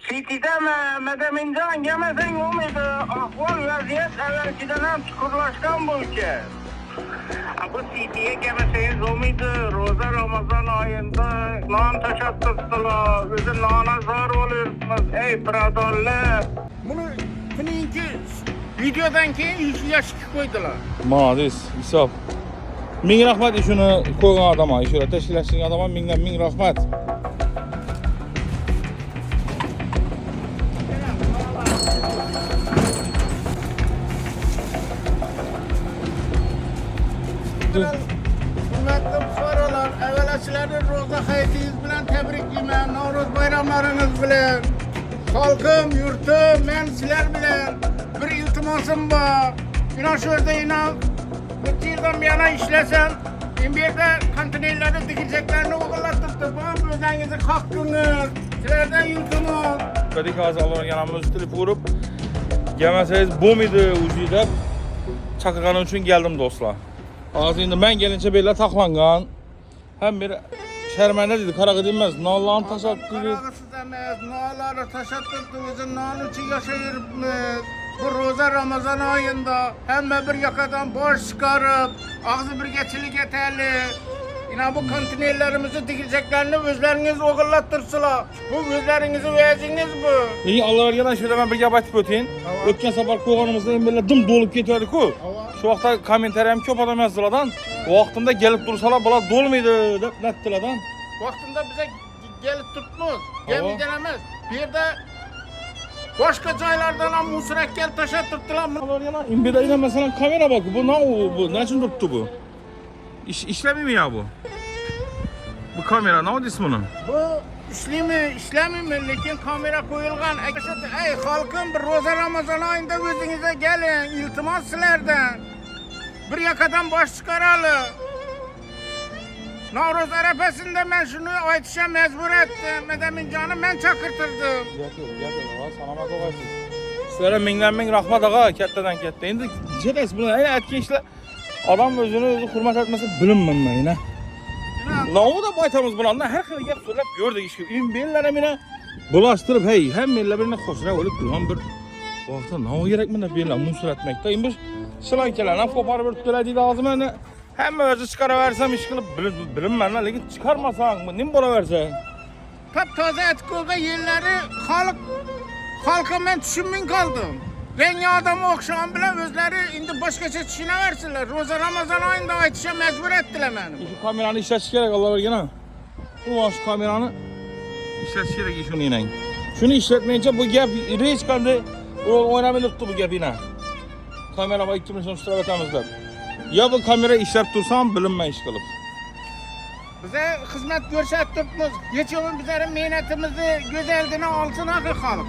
City'de mi? Medemincan gelmesen olmaydı. Ahval vaziyet evvelkiden hem çukurlaşkan bu ülke. Bu City'ye gelmeseniz olmaydı. Roza Ramazan ayında nan taşattıktılar. Özü nana zar oluyorsunuz. Ey bradarlar. Bunu kininki videodan keyin 100 yaşlı koydular. Madis, isop. Ming rahmat ishuni qo'ygan odamga, ishora tashkillashtirgan odamga ming rahmat. Hürmetli fuqarolar, evvela sizlarni ro'za hayitingiz bilan tabriklayman. Navro'z bayramlaringiz bilan. Xalqim, yurtim, men sizlar bilan bir iltimosim bor. Mana shu yerda necha yildan buyon ishlasam, bu yerda konteynerlarni digirjaklarni o'g'irlatibdi. Bu o'zingizni haqqingiz. Sizlardan iltimos. Qadik hozir olganimiz o'zi telefon urib, "Gelmasangiz bo'lmaydi o'zi" deb chaqirganim uchun keldim do'stlar. Hozir endi men kelincha bella taqlangan. Ham bir sharmanda dedi, qaraqa emas, nonlarni tashattı. Qarag'isiz emas, nonlarni tashattı, o'zi non uchun yashayapmiz. Bu ro'za Ramazon oyida hamma bir yoqadan bosh chiqarib, og'zi birga chilik etali. Yine bu konteynerlarimizni digirjaklarni o'zlaringiz o'g'irlattirsizlar. Bu o'zlaringizni o'zingiz bu. Ey Alloh bergan shu yerda men bir gap aytib o'tayin. O'tgan safar qo'yganimizda ham bella dim to'lib ketadi-ku. Shu vaqtda kommentariyam ko'p odam yozdilardan. Vaqtimda kelib tursalar, bular to'lmaydi deb netdilardan. Vaqtida bize gelip tutmuz. Gemiden emas. Bir yerda boshqa joylardan ham musrakkel tashlab turibdilar. Alloh yana imbedayda masalan kamera bak. Bu ne bu? Ne için turibdi bu? İşlemiyor ya bu. Bu kamera ne oldu ismini? Bu işlemi, lekin kamera qo'yilgan. Ey xalqim, bir ro'za Ramazon oyida o'zingizga kelin, iltimos sizlardan. Bir yoqadan bosh chiqarali. Navro'z arafasida men shuni aytishga majbur etdim. Medeminjonni men chaqirtirdim. Gapir, salomat bo'lasiz. Sizlarga ming rahmat ağa, kattadan katta. Endi jedasiz buni aytgan ishlar odam o'zini hurmat etmasa bilinmayman yana. Navda aytamiz bularni har xil gap so'rab ko'rdik ishga. Bellarni meni bulashtirib, hey, hammalar birini qo'shira olib turgan bir vaqtda nima kerakmi deb bellar musor etmoqda. Endi shilankalarni qo'parib o'tdilar deydi hozir meni. Hamma o'zi chiqaraversam ish qilib bilinmayman, lekin chiqarmasam nima bo'laversa. Top-toza aytib qo'ygan yerlari xalqim men tushunmay qoldim. Yangi odam o'xshagan bilan o'zlari endi boshqacha tushunaversinlar. Ro'za Ramazon oyida aytishga majbur etdilar meni. Shu kamerani ishlatish kerak, Alloh bergan. Bu shu kamerani ishlatish kerak shuni enang. Shuni ishlatmayincha bu gap hech qanday o'ynamay turibdi bu gap ena. Kameraga 2 million so'm o'tamiz deb. Ya bu kamera ishlab tursam bilinmay ish qilib. Bize hizmet ko'rsatib turibmiz. Hech yo'g'im bizlarning mehnatimizni go'zalligini olsin axir xalq.